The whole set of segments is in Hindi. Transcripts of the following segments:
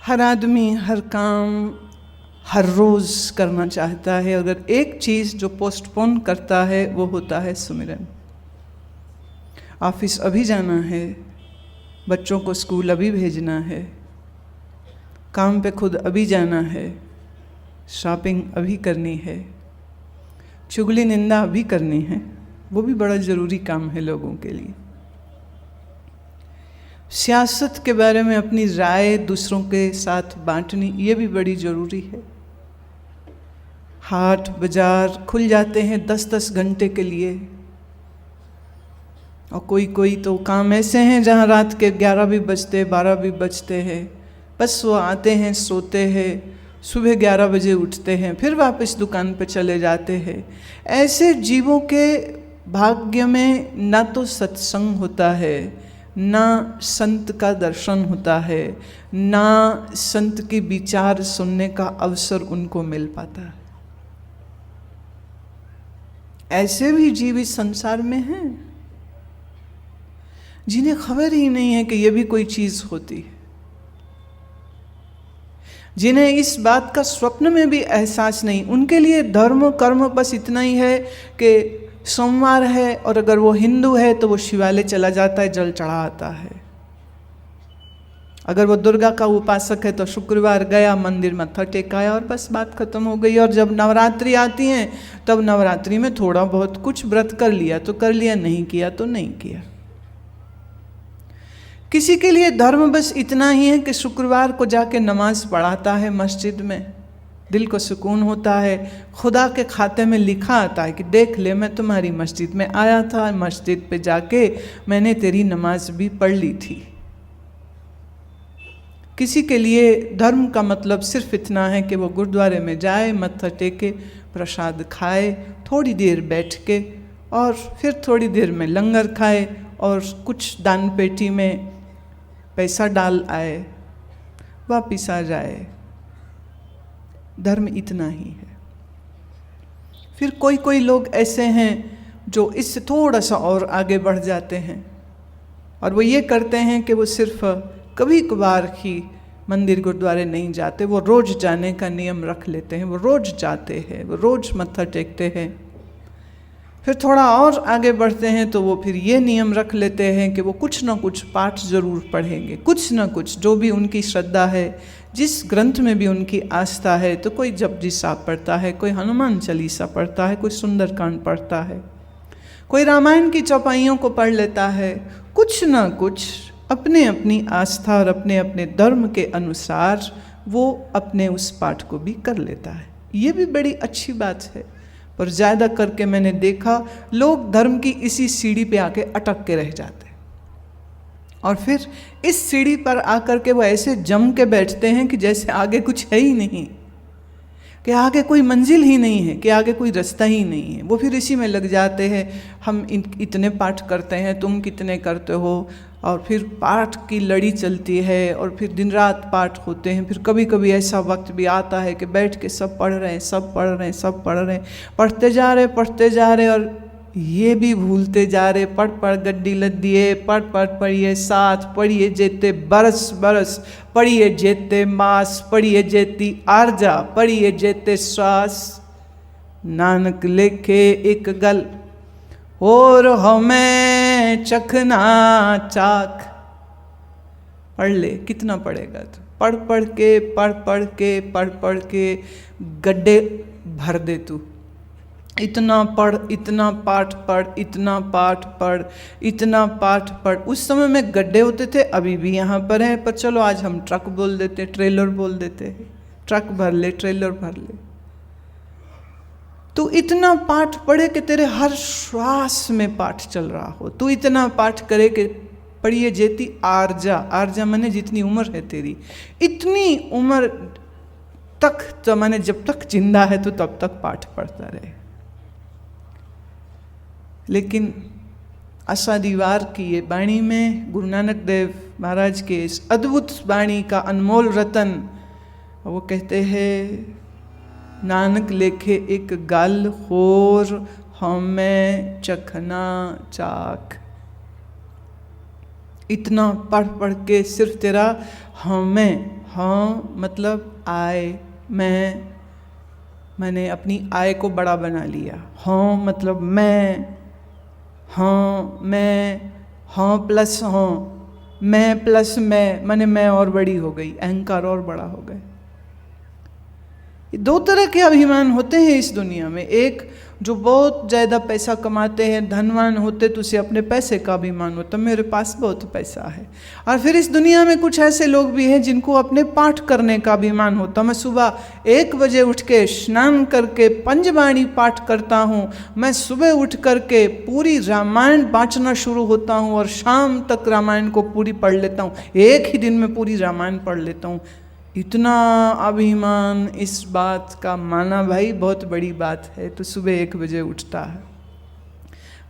हर आदमी हर काम हर रोज़ करना चाहता है। अगर एक चीज़ जो पोस्टपोन करता है वो होता है सुमिरन। ऑफिस अभी जाना है, बच्चों को स्कूल अभी भेजना है, काम पे खुद अभी जाना है, शॉपिंग अभी करनी है, चुगली निंदा अभी करनी है, वो भी बड़ा ज़रूरी काम है लोगों के लिए। सियासत के बारे में अपनी राय दूसरों के साथ बांटनी, ये भी बड़ी ज़रूरी है। हाट बाज़ार खुल जाते हैं 10-10 घंटे के लिए, और कोई तो काम ऐसे हैं जहाँ रात के 11 भी बजते 12 भी बजते हैं, बस वो आते हैं, सोते हैं, सुबह 11 बजे उठते हैं, फिर वापस दुकान पे चले जाते हैं। ऐसे जीवों के भाग्य में ना तो सत्संग होता है, ना संत का दर्शन होता है, ना संत के विचार सुनने का अवसर उनको मिल पाता है। ऐसे भी जीव इस संसार में हैं जिन्हें खबर ही नहीं है कि ये भी कोई चीज़ होती है, जिन्हें इस बात का स्वप्न में भी एहसास नहीं। उनके लिए धर्म कर्म बस इतना ही है कि सोमवार है और अगर वो हिंदू है तो वो शिवालय चला जाता है, जल चढ़ा आता है। अगर वो दुर्गा का उपासक है तो शुक्रवार गया, मंदिर मत्था टेकाया और बस बात खत्म हो गई। और जब नवरात्रि आती हैं तब नवरात्रि में थोड़ा बहुत कुछ व्रत कर लिया तो कर लिया, नहीं किया तो नहीं किया। किसी के लिए धर्म बस इतना ही है कि शुक्रवार को जाके नमाज पढ़ाता है मस्जिद में, दिल को सुकून होता है, खुदा के खाते में लिखा आता है कि देख ले मैं तुम्हारी मस्जिद में आया था, मस्जिद पे जाके मैंने तेरी नमाज भी पढ़ ली थी। किसी के लिए धर्म का मतलब सिर्फ इतना है कि वो गुरुद्वारे में जाए, मत्था टेके, प्रसाद खाए, थोड़ी देर बैठ के और फिर थोड़ी देर में लंगर खाए और कुछ दान पेटी में पैसा डाल आए, वापिस आ जाए। धर्म इतना ही है। फिर कोई लोग ऐसे हैं जो इससे थोड़ा सा और आगे बढ़ जाते हैं और वो ये करते हैं कि वो सिर्फ कभी कभार ही मंदिर गुरुद्वारे नहीं जाते, वो रोज़ जाने का नियम रख लेते हैं, वो रोज़ जाते हैं, वो रोज़ मत्था टेकते हैं। फिर थोड़ा और आगे बढ़ते हैं तो वो फिर ये नियम रख लेते हैं कि वो कुछ ना कुछ पाठ ज़रूर पढ़ेंगे, कुछ ना कुछ जो भी उनकी श्रद्धा है, जिस ग्रंथ में भी उनकी आस्था है। तो कोई जपजी साहब पढ़ता है, कोई हनुमान चालीसा पढ़ता है, कोई सुंदरकांड पढ़ता है, कोई रामायण की चौपाइयों को पढ़ लेता है। कुछ ना कुछ अपने अपनी आस्था और अपने अपने धर्म के अनुसार वो अपने उस पाठ को भी कर लेता है। ये भी बड़ी अच्छी बात है। पर ज़्यादा करके मैंने देखा लोग धर्म की इसी सीढ़ी पे आके अटक के रह जाते हैं और फिर इस सीढ़ी पर आकर के वो ऐसे जम के बैठते हैं कि जैसे आगे कुछ है ही नहीं, कि आगे कोई मंजिल ही नहीं है, कि आगे कोई रास्ता ही नहीं है। वो फिर इसी में लग जाते हैं, हम इतने पाठ करते हैं, तुम कितने करते हो, और फिर पाठ की लड़ी चलती है और फिर दिन रात पाठ होते हैं। फिर कभी कभी ऐसा वक्त भी आता है कि बैठ के सब पढ़ रहे हैं, सब पढ़ रहे हैं, सब पढ़ रहे हैं, पढ़ते जा रहे और ये भी भूलते जा रहे, पढ़ गड्डी लद दिए, पढ़िए साथ, पढ़िए जेते बरस बरस, पढ़िए जेते मास, पढ़िए जेती आरजा, पढ़िए जेते श्वास। नानक लेखे एक गल और हमें चखना चाक। पढ़ ले, कितना पढ़ेगा तू? पढ़ के गड्ढे भर दे तू। इतना पढ़, इतना पाठ पढ़, इतना पाठ पढ़, इतना पाठ पढ़। उस समय में गड्ढे होते थे, अभी भी यहाँ पर हैं, पर चलो आज हम ट्रक बोल देते, ट्रेलर बोल देते हैं। ट्रक भर ले, ट्रेलर भर ले। तू इतना पाठ पढ़े कि तेरे हर श्वास में पाठ चल रहा हो। तू इतना पाठ करे कि पढ़िए जेती आरजा, आरजा माने जितनी उम्र है तेरी, इतनी उम्र तक, तो माने जब तक जिंदा है तो तब तक पाठ पढ़ता रहे। लेकिन आशादीवार की ये वाणी में गुरु नानक देव महाराज के इस अद्भुत वाणी का अनमोल रतन, वो कहते हैं नानक लेखे एक गल होर हमें चखना चाक। इतना पढ़ के सिर्फ तेरा हमें हाँ मतलब आय, मैंने अपनी आय को बड़ा बना लिया। हाँ मतलब मैं, हाँ मैं, हाँ प्लस हाँ, मैं प्लस मैंने मैं और बड़ी हो गई, अहंकार और बड़ा हो गए। दो तरह के अभिमान होते हैं इस दुनिया में। एक जो बहुत ज़्यादा पैसा कमाते हैं, धनवान होते, तो उसे अपने पैसे का अभिमान होता, मेरे पास बहुत पैसा है। और फिर इस दुनिया में कुछ ऐसे लोग भी हैं जिनको अपने पाठ करने का अभिमान होता। मैं सुबह 1 बजे उठ के स्नान करके पंचवाणी पाठ करता हूँ, मैं सुबह उठ करके पूरी रामायण वाचना शुरू होता हूँ और शाम तक रामायण को पूरी पढ़ लेता हूँ, एक ही दिन में पूरी रामायण पढ़ लेता हूँ। इतना अभिमान इस बात का माना भाई बहुत बड़ी बात है। तो सुबह 1 बजे उठता है,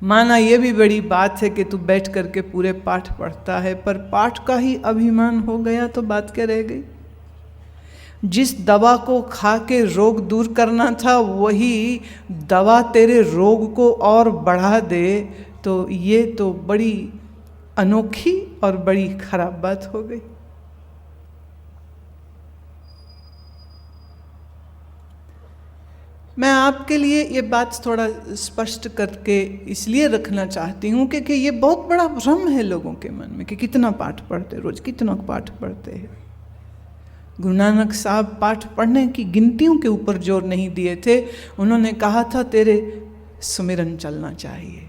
माना ये भी बड़ी बात है कि तू बैठ करके पूरे पाठ पढ़ता है, पर पाठ का ही अभिमान हो गया तो बात क्या रह गई। जिस दवा को खा के रोग दूर करना था वही दवा तेरे रोग को और बढ़ा दे, तो ये तो बड़ी अनोखी और बड़ी खराब बात हो गई। मैं आपके लिए ये बात थोड़ा स्पष्ट करके इसलिए रखना चाहती हूँ क्योंकि ये बहुत बड़ा भ्रम है लोगों के मन में कि कितना पाठ पढ़ते, रोज कितना पाठ पढ़ते हैं। गुरु नानक साहब पाठ पढ़ने की गिनतियों के ऊपर जोर नहीं दिए थे, उन्होंने कहा था तेरे सुमिरन चलना चाहिए,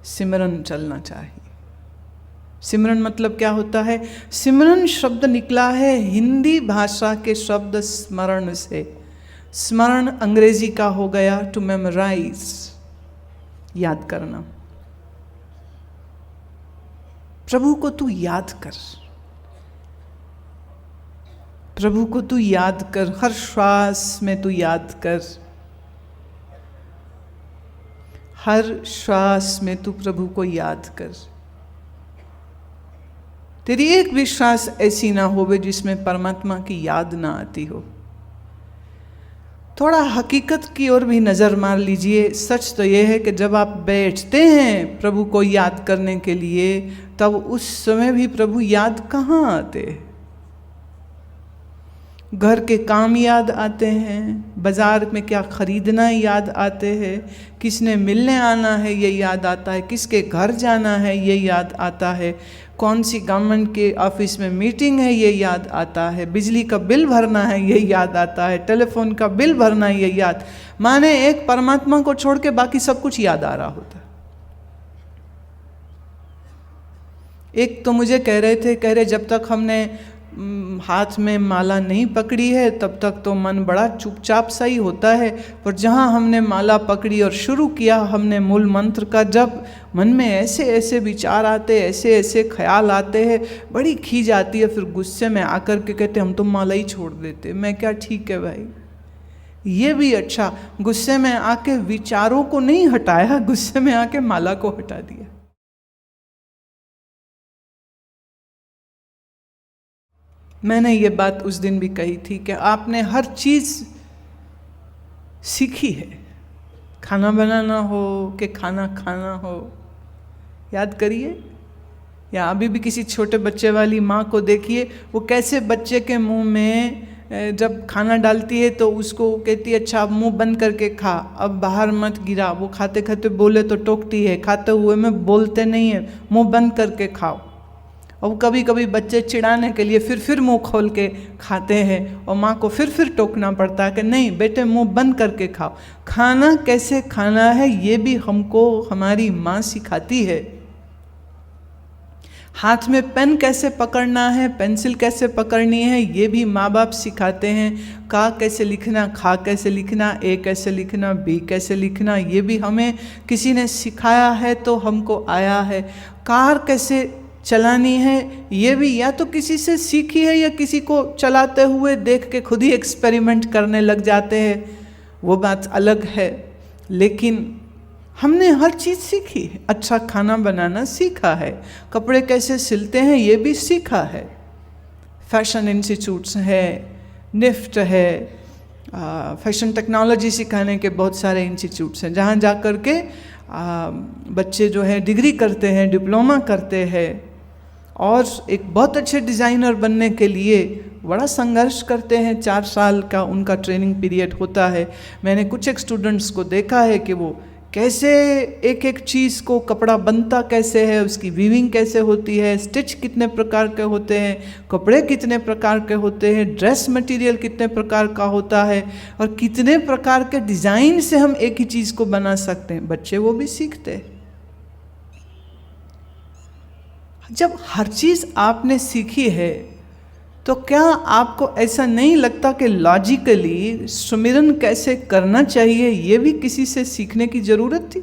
सिमरन चलना चाहिए। सिमरन मतलब क्या होता है? सिमरन शब्द निकला है हिंदी भाषा के शब्द स्मरण से। स्मरण अंग्रेजी का हो गया टू मेमोराइज, याद करना। प्रभु को तू याद कर, प्रभु को तू याद कर, हर श्वास में तू याद कर, हर श्वास में तू प्रभु को याद कर। तेरी एक भी श्वास ऐसी ना होवे जिसमें परमात्मा की याद ना आती हो। थोड़ा हकीकत की ओर भी नज़र मार लीजिए। सच तो यह है कि जब आप बैठते हैं प्रभु को याद करने के लिए, तब उस समय भी प्रभु याद कहाँ आते हैं? घर के काम याद आते हैं, बाज़ार में क्या खरीदना याद आते हैं, किसने मिलने आना है ये याद आता है, किसके घर जाना है ये याद आता है, कौन सी गवर्नमेंट के ऑफिस में मीटिंग है ये याद आता है, बिजली का बिल भरना है ये याद आता है, टेलीफोन का बिल भरना है ये याद। माने एक परमात्मा को छोड़ के बाकी सब कुछ याद आ रहा होता है। एक तो मुझे कह रहे जब तक हमने हाथ में माला नहीं पकड़ी है तब तक तो मन बड़ा चुपचाप सा ही होता है, पर जहाँ हमने माला पकड़ी और शुरू किया हमने मूल मंत्र का जब, मन में ऐसे ऐसे विचार आते, ऐसे ऐसे ख्याल आते हैं, बड़ी खींच आती है। फिर गुस्से में आकर के कहते हम तो माला ही छोड़ देते। मैं क्या, ठीक है भाई, ये भी अच्छा। गुस्से में आके विचारों को नहीं हटाया, गुस्से में आके माला को हटा दिया। मैंने ये बात उस दिन भी कही थी कि आपने हर चीज़ सीखी है, खाना बनाना हो कि खाना खाना हो, याद करिए। या अभी भी किसी छोटे बच्चे वाली माँ को देखिए, वो कैसे बच्चे के मुंह में जब खाना डालती है तो उसको कहती है अच्छा अब मुंह बंद करके खा, अब बाहर मत गिरा। वो खाते खाते बोले तो टोकती है, खाते हुए में बोलते नहीं है, मुंह बंद करके खाओ। और कभी कभी बच्चे चिढ़ाने के लिए फिर मुंह खोल के खाते हैं और माँ को फिर टोकना पड़ता है कि नहीं बेटे मुंह बंद करके खाओ। खाना कैसे खाना है ये भी हमको हमारी माँ सिखाती है। हाथ में पेन कैसे पकड़ना है, पेंसिल कैसे पकड़नी है, ये भी माँ बाप सिखाते हैं। का कैसे लिखना, खा कैसे लिखना, ए कैसे लिखना, बी कैसे लिखना, ये भी हमें किसी ने सिखाया है तो हमको आया है। कार कैसे चलानी है ये भी या तो किसी से सीखी है या किसी को चलाते हुए देख के खुद ही एक्सपेरिमेंट करने लग जाते हैं, वो बात अलग है। लेकिन हमने हर चीज़ सीखी है। अच्छा खाना बनाना सीखा है, कपड़े कैसे सिलते हैं ये भी सीखा है। फैशन इंस्टीट्यूट्स है, निफ्ट है, फैशन टेक्नोलॉजी सिखाने के बहुत सारे इंस्टीट्यूट्स हैं जहाँ जा कर के बच्चे जो है डिग्री करते हैं, डिप्लोमा करते हैं। और एक बहुत अच्छे डिज़ाइनर बनने के लिए बड़ा संघर्ष करते हैं। 4 साल का उनका ट्रेनिंग पीरियड होता है। मैंने कुछ एक स्टूडेंट्स को देखा है कि वो कैसे एक एक चीज़ को, कपड़ा बनता कैसे है, उसकी वीविंग कैसे होती है, स्टिच कितने प्रकार के होते हैं, कपड़े कितने प्रकार के होते हैं, ड्रेस मटेरियल कितने प्रकार का होता है, और कितने प्रकार के डिज़ाइन से हम एक ही चीज़ को बना सकते हैं। बच्चे वो भी सीखते हैं। जब हर चीज़ आपने सीखी है तो क्या आपको ऐसा नहीं लगता कि लॉजिकली सुमिरन कैसे करना चाहिए ये भी किसी से सीखने की ज़रूरत थी?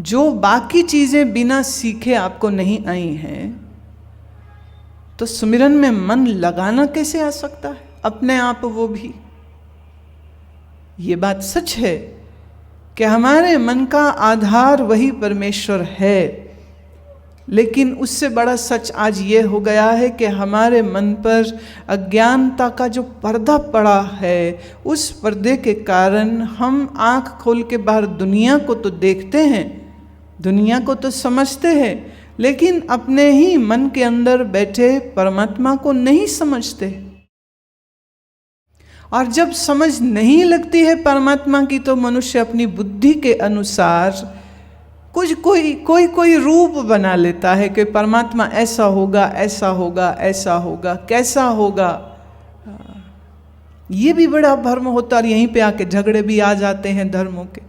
जो बाकी चीज़ें बिना सीखे आपको नहीं आई हैं, तो सुमिरन में मन लगाना कैसे आ सकता है अपने आप? वो भी ये बात सच है कि हमारे मन का आधार वही परमेश्वर है, लेकिन उससे बड़ा सच आज ये हो गया है कि हमारे मन पर अज्ञानता का जो पर्दा पड़ा है, उस पर्दे के कारण हम आँख खोल के बाहर दुनिया को तो देखते हैं, दुनिया को तो समझते हैं, लेकिन अपने ही मन के अंदर बैठे परमात्मा को नहीं समझते। और जब समझ नहीं लगती है परमात्मा की, तो मनुष्य अपनी बुद्धि के अनुसार कुछ कोई रूप बना लेता है कि परमात्मा ऐसा होगा, ऐसा होगा, ऐसा होगा, कैसा होगा। ये भी बड़ा भ्रम होता है, और यहीं पे आके झगड़े भी आ जाते हैं धर्मों के।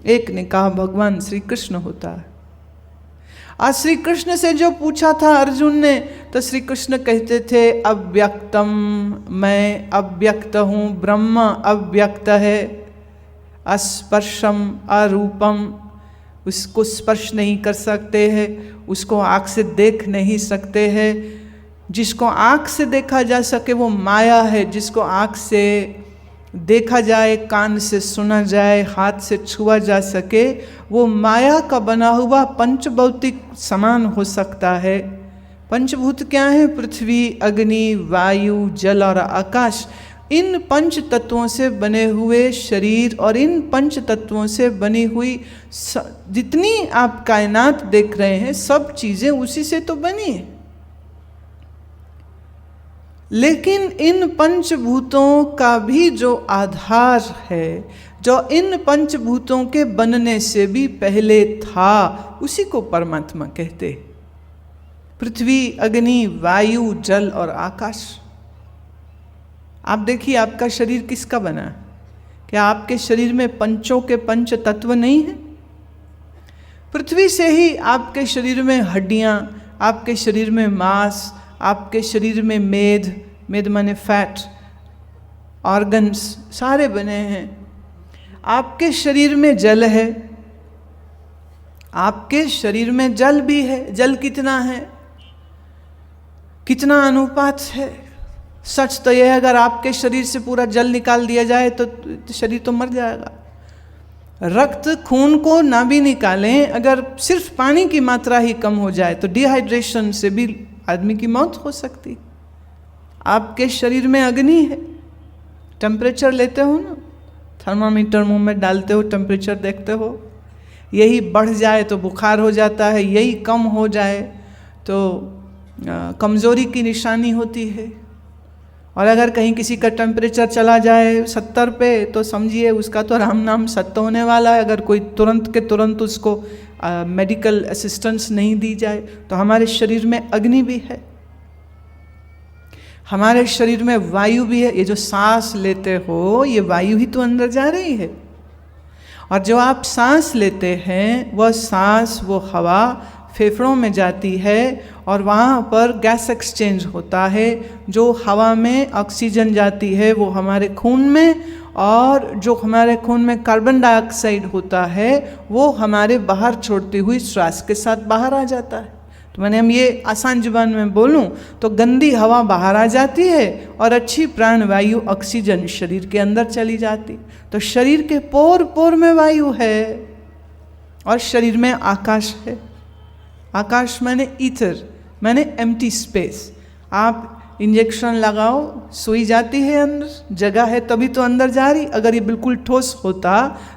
एक ने कहा भगवान श्री कृष्ण होता है। आज श्री कृष्ण से जो पूछा था अर्जुन ने, तो श्री कृष्ण कहते थे अव्यक्तम, मैं अव्यक्त हूँ, ब्रह्म अव्यक्त है, अस्पर्शम अरूपम, उसको स्पर्श नहीं कर सकते हैं, उसको आँख से देख नहीं सकते हैं। जिसको आँख से देखा जा सके वो माया है, जिसको आँख से देखा जाए, कान से सुना जाए, हाथ से छुआ जा सके, वो माया का बना हुआ पंचभौतिक समान हो सकता है। पंचभूत क्या है? पृथ्वी, अग्नि, वायु, जल और आकाश। इन पंच तत्वों से बने हुए शरीर और इन पंच तत्वों से बनी हुई जितनी आप कायनात देख रहे हैं, सब चीज़ें उसी से तो बनी है। लेकिन इन पंचभूतों का भी जो आधार है, जो इन पंचभूतों के बनने से भी पहले था, उसी को परमात्मा कहते। पृथ्वी, अग्नि, वायु, जल और आकाश। आप देखिए आपका शरीर किसका बना है? क्या आपके शरीर में पंचों के पंच तत्व नहीं है? पृथ्वी से ही आपके शरीर में हड्डियाँ, आपके शरीर में मांस, आपके शरीर में मेद माने फैट, ऑर्गन्स सारे बने हैं। आपके शरीर में जल है, आपके शरीर में जल भी है। जल कितना है, कितना अनुपात है? सच तो यह है, अगर आपके शरीर से पूरा जल निकाल दिया जाए तो शरीर तो मर जाएगा। रक्त खून को ना भी निकालें, अगर सिर्फ पानी की मात्रा ही कम हो जाए तो डिहाइड्रेशन से भी आदमी की मौत हो सकती। आपके शरीर में अग्नि है, टेम्परेचर लेते हो ना, थर्मामीटर मुंह में डालते हो, टेम्परेचर देखते हो। यही बढ़ जाए तो बुखार हो जाता है, यही कम हो जाए तो कमज़ोरी की निशानी होती है। और अगर कहीं किसी का टेम्परेचर चला जाए 70 पे, तो समझिए उसका तो राम नाम सत्य होने वाला है। अगर कोई तुरंत के तुरंत उसको मेडिकल असिस्टेंस नहीं दी जाए। तो हमारे शरीर में अग्नि भी है, हमारे शरीर में वायु भी है। ये जो सांस लेते हो, ये वायु ही तो अंदर जा रही है। और जो आप सांस लेते हैं, वह सांस, वो हवा फेफड़ों में जाती है और वहाँ पर गैस एक्सचेंज होता है। जो हवा में ऑक्सीजन जाती है वो हमारे खून में, और जो हमारे खून में कार्बन डाइऑक्साइड होता है वो हमारे बाहर छोड़ती हुई श्वास के साथ बाहर आ जाता है। तो मैंने हम ये आसान जुबान में बोलूँ तो गंदी हवा बाहर आ जाती है और अच्छी प्राणवायु ऑक्सीजन शरीर के अंदर चली जाती। तो शरीर के पोर पोर में वायु है और शरीर में आकाश है। आकाश माने ईथर, माने एम्प्टी स्पेस। आप इंजेक्शन लगाओ, सुई जाती है अंदर, जगह है तभी तो अंदर जा रही। अगर ये बिल्कुल ठोस होता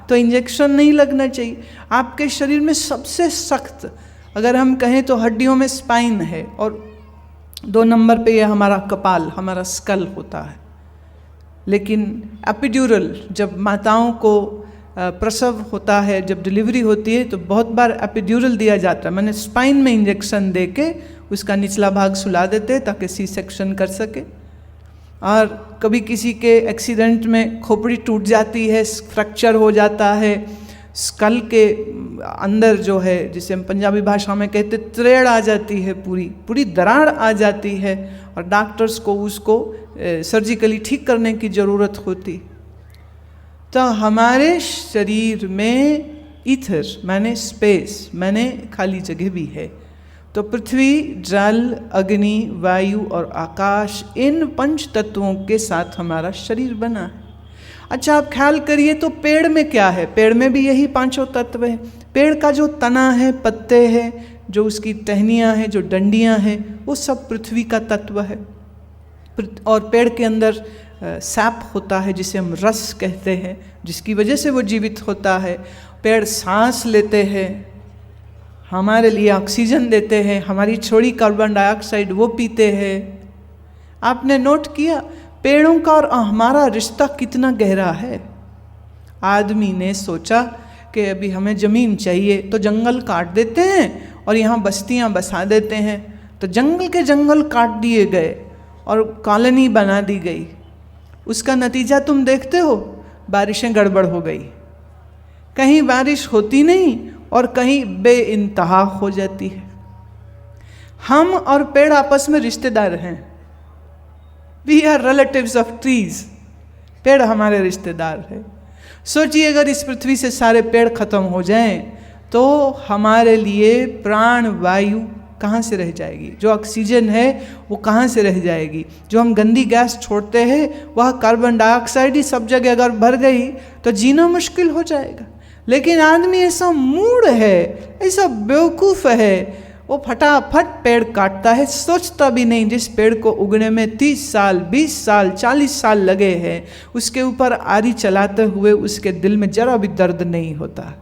तो इंजेक्शन नहीं लगना चाहिए। आपके शरीर में सबसे सख्त अगर हम कहें तो हड्डियों में स्पाइन है, और 2 नंबर पे यह हमारा कपाल, हमारा स्कल होता है। लेकिन एपिड्यूरल, जब माताओं को प्रसव होता है, जब डिलीवरी होती है, तो बहुत बार एपिड्यूरल दिया जाता है, मैंने स्पाइन में इंजेक्शन दे के उसका निचला भाग सुला देते हैं ताकि सी सेक्शन कर सके। और कभी किसी के एक्सीडेंट में खोपड़ी टूट जाती है, फ्रैक्चर हो जाता है, स्कल के अंदर जो है, जिसे हम पंजाबी भाषा में कहते त्रेड़ आ जाती है, पूरी दरार आ जाती है, और डॉक्टर्स को उसको सर्जिकली ठीक करने की ज़रूरत होती। तो हमारे शरीर में ईथर माने स्पेस, माने खाली जगह भी है। तो पृथ्वी, जल, अग्नि, वायु और आकाश, इन 5 तत्वों के साथ हमारा शरीर बना है। अच्छा, आप ख्याल करिए तो पेड़ में क्या है? पेड़ में भी यही 5 तत्व है। पेड़ का जो तना है, पत्ते हैं, जो उसकी टहनियाँ हैं, जो डंडियाँ हैं, वो सब पृथ्वी का तत्व है। और पेड़ के अंदर सैप होता है, जिसे हम रस कहते हैं, जिसकी वजह से वो जीवित होता है। पेड़ सांस लेते हैं, हमारे लिए ऑक्सीजन देते हैं, हमारी छोड़ी कार्बन डाइऑक्साइड वो पीते हैं। आपने नोट किया पेड़ों का और हमारा रिश्ता कितना गहरा है? आदमी ने सोचा कि अभी हमें ज़मीन चाहिए, तो जंगल काट देते हैं और यहाँ बस्तियाँ बसा देते हैं। तो जंगल के जंगल काट दिए गए और कॉलोनी बना दी गई। उसका नतीजा तुम देखते हो, बारिशें गड़बड़ हो गई, कहीं बारिश होती नहीं और कहीं बेइंतहा हो जाती है। हम और पेड़ आपस में रिश्तेदार हैं। We are relatives of trees. पेड़ हमारे रिश्तेदार है। सोचिए अगर इस पृथ्वी से सारे पेड़ खत्म हो जाएं तो हमारे लिए प्राण वायु कहाँ से रह जाएगी? जो ऑक्सीजन है वो कहाँ से रह जाएगी? जो हम गंदी गैस छोड़ते हैं वह कार्बन डाइऑक्साइड ही सब जगह अगर भर गई तो जीना मुश्किल हो जाएगा। लेकिन आदमी ऐसा मूढ़ है, ऐसा बेवकूफ़ है, वो फटाफट पेड़ काटता है, सोचता भी नहीं जिस पेड़ को उगने में 30 साल, 20 साल, 40 साल लगे हैं, उसके ऊपर आरी चलाते हुए उसके दिल में जरा भी दर्द नहीं होता।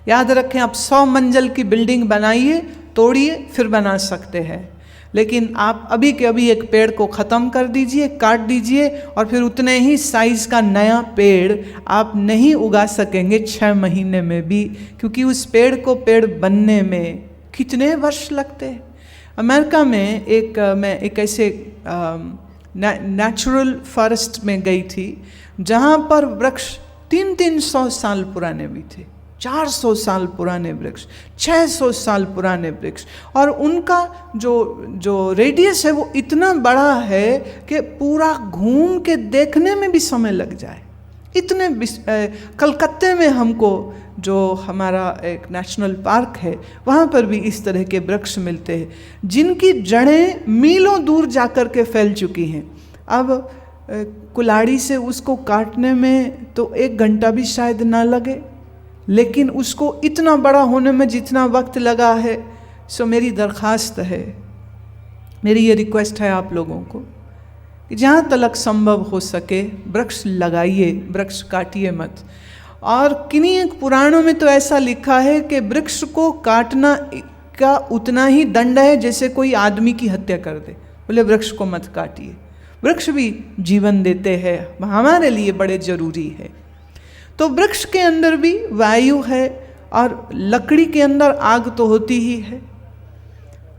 याद रखें, आप 100 मंजिल की बिल्डिंग बनाइए, तोड़िए, फिर बना सकते हैं, लेकिन आप अभी के अभी एक पेड़ को ख़त्म कर दीजिए, काट दीजिए, और फिर उतने ही साइज़ का नया पेड़ आप नहीं उगा सकेंगे 6 महीने में भी, क्योंकि उस पेड़ को पेड़ बनने में कितने वर्ष लगते हैं। अमेरिका में मैं एक ऐसे नेचुरल फॉरेस्ट में गई थी जहाँ पर वृक्ष 300-300 साल पुराने भी थे, 400 साल पुराने वृक्ष, 600 साल पुराने वृक्ष, और उनका जो रेडियस है वो इतना बड़ा है कि पूरा घूम के देखने में भी समय लग जाए। इतने कलकत्ते में हमको जो हमारा एक नेशनल पार्क है वहाँ पर भी इस तरह के वृक्ष मिलते हैं जिनकी जड़ें मीलों दूर जाकर के फैल चुकी हैं। अब कुल्हाड़ी से उसको काटने में तो 1 घंटा भी शायद ना लगे, लेकिन उसको इतना बड़ा होने में जितना वक्त लगा है, सो मेरी दरख्वास्त है, मेरी ये रिक्वेस्ट है आप लोगों को कि जहाँ तक संभव हो सके वृक्ष लगाइए, वृक्ष काटिए मत। और किन्हीं एक पुराणों में तो ऐसा लिखा है कि वृक्ष को काटना का उतना ही दंड है जैसे कोई आदमी की हत्या कर दे। बोले वृक्ष को मत काटिए, वृक्ष भी जीवन देते हैं, हमारे लिए बड़े ज़रूरी है। तो वृक्ष के अंदर भी वायु है और लकड़ी के अंदर आग तो होती ही है,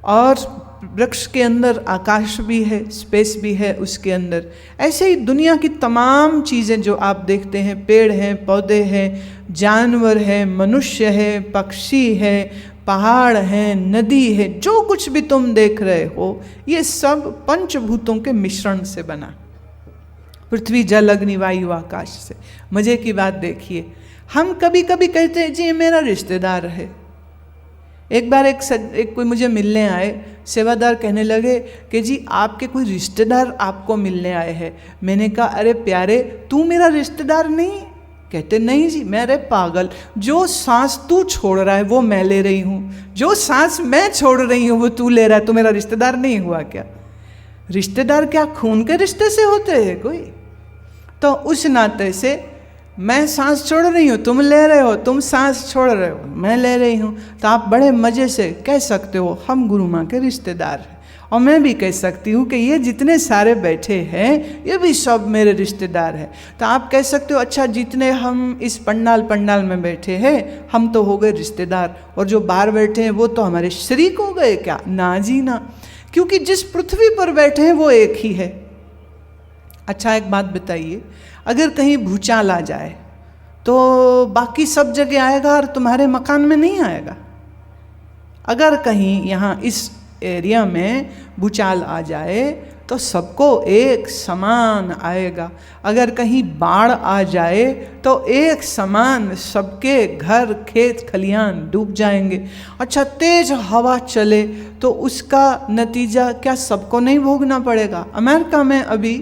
और वृक्ष के अंदर आकाश भी है, स्पेस भी है उसके अंदर। ऐसे ही दुनिया की तमाम चीज़ें जो आप देखते हैं, पेड़ हैं, पौधे हैं, जानवर हैं, मनुष्य है, पक्षी है, पहाड़ हैं, नदी है, जो कुछ भी तुम देख रहे हो ये सब पंचभूतों के मिश्रण से बना, पृथ्वी, जल, अग्नि, वायु, आकाश से। मज़े की बात देखिए, हम कभी कभी कहते हैं जी ये मेरा रिश्तेदार है। एक बार एक कोई मुझे मिलने आए, सेवादार कहने लगे कि जी आपके कोई रिश्तेदार आपको मिलने आए हैं। मैंने कहा अरे प्यारे तू मेरा रिश्तेदार नहीं? कहते नहीं जी। मैं, अरे पागल, जो सांस तू छोड़ रहा है वो मैं ले रही हूँ, जो सांस मैं छोड़ रही हूँ वो तू ले रहा है, तो मेरा रिश्तेदार नहीं हुआ क्या? रिश्तेदार क्या खून के रिश्ते से होते हैं कोई? तो उस नाते से मैं सांस छोड़ रही हूँ, तुम ले रहे हो, तुम सांस छोड़ रहे हो, मैं ले रही हूँ, तो आप बड़े मज़े से कह सकते हो हम गुरु माँ के रिश्तेदार हैं। और मैं भी कह सकती हूँ कि ये जितने सारे बैठे हैं ये भी सब मेरे रिश्तेदार हैं। तो आप कह सकते हो अच्छा जितने हम इस पंडाल में बैठे हैं हम तो हो गए रिश्तेदार, और जो बाहर बैठे हैं वो तो हमारे शरीक हो गए क्या? ना जी ना, क्योंकि जिस पृथ्वी पर बैठे हैं वो एक ही है। अच्छा एक बात बताइए, अगर कहीं भूचाल आ जाए तो बाकी सब जगह आएगा और तुम्हारे मकान में नहीं आएगा? अगर कहीं यहाँ इस एरिया में भूचाल आ जाए तो सबको एक समान आएगा। अगर कहीं बाढ़ आ जाए तो एक समान सबके घर खेत खलियान डूब जाएंगे। अच्छा तेज हवा चले तो उसका नतीजा क्या सबको नहीं भोगना पड़ेगा? अमेरिका में अभी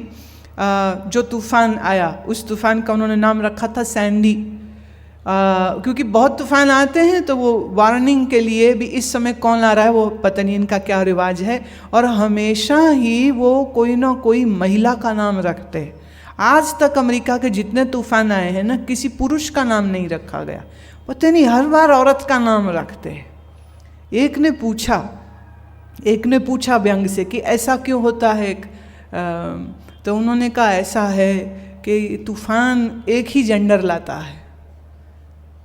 जो तूफ़ान आया उस तूफ़ान का उन्होंने नाम रखा था सैंडी, क्योंकि बहुत तूफ़ान आते हैं तो वो वार्निंग के लिए भी इस समय कौन आ रहा है वो पता नहीं इनका क्या रिवाज है, और हमेशा ही वो कोई ना कोई महिला का नाम रखते हैं। आज तक अमेरिका के जितने तूफ़ान आए हैं ना किसी पुरुष का नाम नहीं रखा गया, पता नहीं हर बार औरत का नाम रखते हैं। एक ने पूछा व्यंग से कि ऐसा क्यों होता है, तो उन्होंने कहा ऐसा है कि तूफ़ान एक ही जेंडर लाता है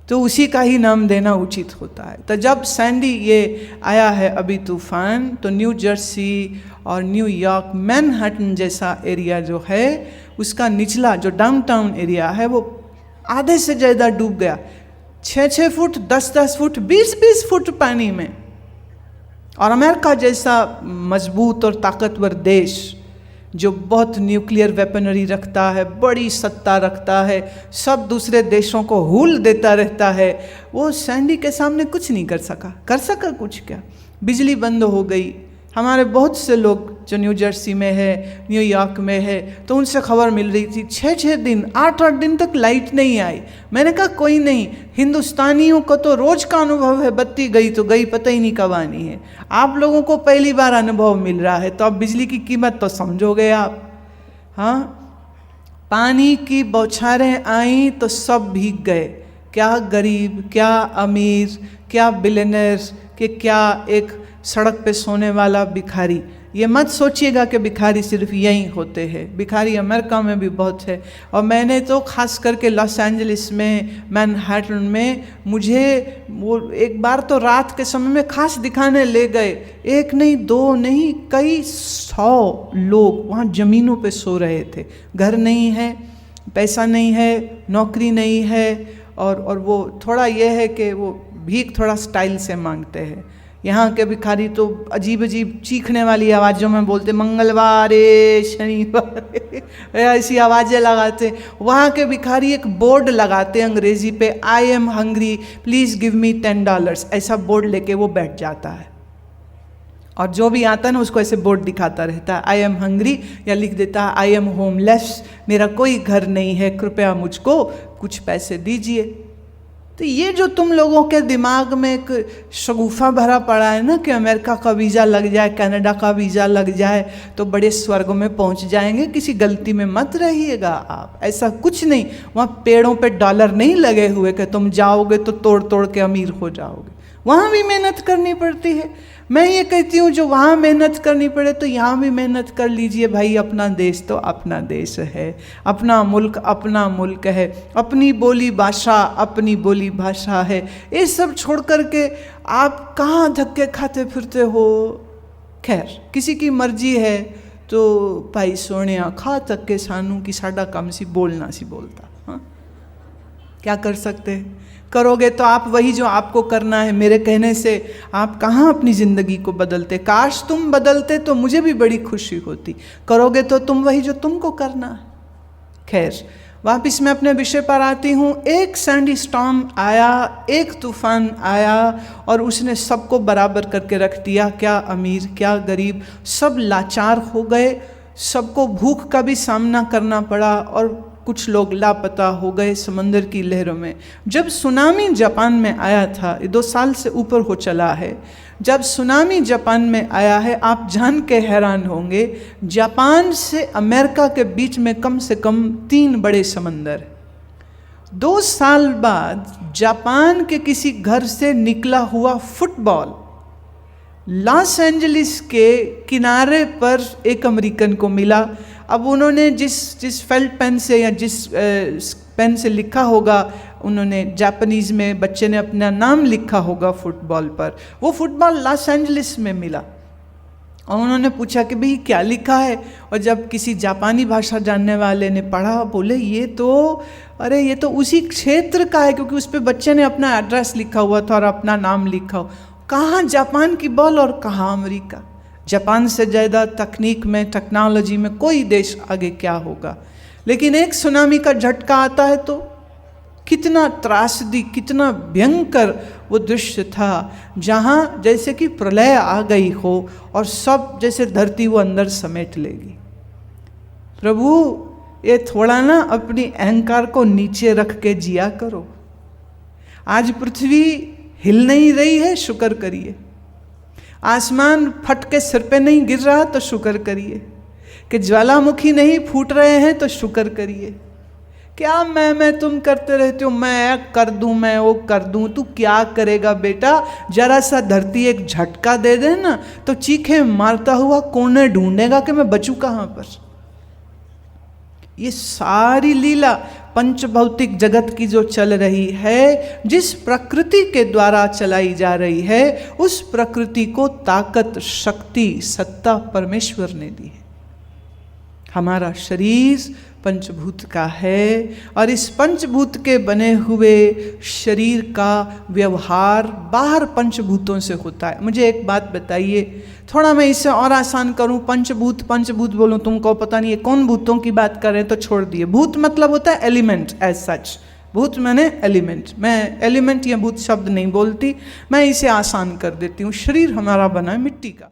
तो उसी का ही नाम देना उचित होता है। तो जब सैंडी ये आया है अभी तूफ़ान, तो न्यू जर्सी और न्यूयॉर्क मैनहट्टन जैसा एरिया जो है उसका निचला जो डाउनटाउन एरिया है वो आधे से ज़्यादा डूब गया। 6-6 फुट 10-10 फुट 20-20 फुट पानी में। और अमेरिका जैसा मजबूत और ताकतवर देश जो बहुत न्यूक्लियर वेपनरी रखता है, बड़ी सत्ता रखता है, सब दूसरे देशों को हुल देता रहता है, वो सैंडी के सामने कुछ नहीं कर सका कुछ क्या? बिजली बंद हो गई। हमारे बहुत से लोग जो न्यू जर्सी में है, न्यूयॉर्क में है, तो उनसे खबर मिल रही थी 6-6 दिन 8-8 दिन तक लाइट नहीं आई। मैंने कहा कोई नहीं, हिंदुस्तानियों को तो रोज़ का अनुभव है, बत्ती गई तो गई, पता ही नहीं कब आनी है। आप लोगों को पहली बार अनुभव मिल रहा है तो अब बिजली की कीमत तो समझोगे आप। हाँ, पानी की बौछारें आई तो सब भीग गए, क्या गरीब, क्या अमीर, क्या बिलियनर, कि क्या एक सड़क पे सोने वाला भिखारी। ये मत सोचिएगा कि भिखारी सिर्फ यहीं होते हैं, भिखारी अमेरिका में भी बहुत है। और मैंने तो खास करके लॉस एंजलिस में, मैनहट्टन में, मुझे वो एक बार तो रात के समय में खास दिखाने ले गए, एक नहीं दो नहीं कई 100 लोग वहाँ ज़मीनों पे सो रहे थे। घर नहीं है, पैसा नहीं है, नौकरी नहीं है, और वो थोड़ा ये है कि वो भीख थोड़ा स्टाइल से मांगते हैं। यहाँ के भिखारी तो अजीब अजीब चीखने वाली आवाज़ों में बोलते, मंगलवार शनिवार ऐसी आवाज़ें लगाते। वहाँ के भिखारी एक बोर्ड लगाते अंग्रेज़ी पे, I am hungry please give me $10, ऐसा बोर्ड लेके वो बैठ जाता है। और जो भी आता है ना उसको ऐसे बोर्ड दिखाता रहता है, आई एम हंग्री, या लिख देता है आई एम होमलेस, मेरा कोई घर नहीं है, कृपया मुझको कुछ पैसे दीजिए। तो ये जो तुम लोगों के दिमाग में एक शगुफा भरा पड़ा है ना कि अमेरिका का वीज़ा लग जाए, कनाडा का वीज़ा लग जाए तो बड़े स्वर्ग में पहुंच जाएंगे, किसी गलती में मत रहिएगा आप। ऐसा कुछ नहीं, वहाँ पेड़ों पे डॉलर नहीं लगे हुए कि तुम जाओगे तो तोड़ तोड़ के अमीर हो जाओगे। वहाँ भी मेहनत करनी पड़ती है। मैं ये कहती हूँ जो वहाँ मेहनत करनी पड़े तो यहाँ भी मेहनत कर लीजिए भाई। अपना देश तो अपना देश है, अपना मुल्क है, अपनी बोली भाषा है। ये सब छोड़ कर के आप कहाँ धक्के खाते फिरते हो? खैर, किसी की मर्जी है तो भाई सोने खा तक के सानू की साडा कम सी बोलना सी बोलता। हाँ, क्या कर सकते हैं? करोगे तो आप वही जो आपको करना है, मेरे कहने से आप कहाँ अपनी ज़िंदगी को बदलते। काश तुम बदलते तो मुझे भी बड़ी खुशी होती। करोगे तो तुम वही जो तुमको करना है। खैर, वापस मैं अपने विषय पर आती हूँ। एक सैंडी स्टॉर्म आया, एक तूफ़ान आया और उसने सबको बराबर करके रख दिया। क्या अमीर, क्या गरीब, सब लाचार हो गए। सबको भूख का भी सामना करना पड़ा और कुछ लोग लापता हो गए समंदर की लहरों में। जब सुनामी जापान में आया था, 2 साल से ऊपर हो चला है, जब सुनामी जापान में आया है, आप जान के हैरान होंगे, जापान से अमेरिका के बीच में कम से कम 3 बड़े समंदर। 2 साल बाद जापान के किसी घर से निकला हुआ फुटबॉल लॉस एंजलिस के किनारे पर एक अमेरिकन को मिला। अब उन्होंने जिस फेल्ट पेन से या जिस पेन से लिखा होगा, उन्होंने जापानीज़ में बच्चे ने अपना नाम लिखा होगा फुटबॉल पर। वो फुटबॉल लॉस एंजलिस में मिला और उन्होंने पूछा कि भाई क्या लिखा है। और जब किसी जापानी भाषा जानने वाले ने पढ़ा, बोले ये तो उसी क्षेत्र का है, क्योंकि उस पर बच्चे ने अपना एड्रेस लिखा हुआ था और अपना नाम लिखा हो। कहाँ जापान की बॉल और कहाँ अमेरिका। जापान से ज़्यादा तकनीक में, टेक्नोलॉजी में कोई देश आगे क्या होगा। लेकिन एक सुनामी का झटका आता है तो कितना त्रासदी, कितना भयंकर वो दृश्य था, जहाँ जैसे कि प्रलय आ गई हो और सब जैसे धरती वो अंदर समेट लेगी। प्रभु ये थोड़ा ना अपनी अहंकार को नीचे रख के जिया करो। आज पृथ्वी हिल नहीं रही है, शुक्र करिए। आसमान फट के सिर पे नहीं गिर रहा तो शुक्र करिए। कि ज्वालामुखी नहीं फूट रहे हैं तो शुक्र करिए। क्या मैं तुम करते रहते हो, मैं कर दूं, मैं वो कर दूं। तू क्या करेगा बेटा? जरा सा धरती एक झटका दे दे ना तो चीखे मारता हुआ कोने ढूंढेगा कि मैं बचूं कहाँ पर। ये सारी लीला पंचभौतिक जगत की जो चल रही है, जिस प्रकृति के द्वारा चलाई जा रही है, उस प्रकृति को ताकत, शक्ति, सत्ता परमेश्वर ने दी है। हमारा शरीर पंचभूत का है और इस पंचभूत के बने हुए शरीर का व्यवहार बाहर पंचभूतों से होता है। मुझे एक बात बताइए, थोड़ा मैं इसे और आसान करूं, पंचभूत बोलूं, तुमको पता नहीं है कौन भूतों की बात कर रहे हैं तो छोड़ दिए। भूत मतलब होता है एलिमेंट, एज सच। भूत मैंने एलिमेंट, मैं एलिमेंट या भूत शब्द नहीं बोलती, मैं इसे आसान कर देती हूँ। शरीर हमारा बना है मिट्टी का।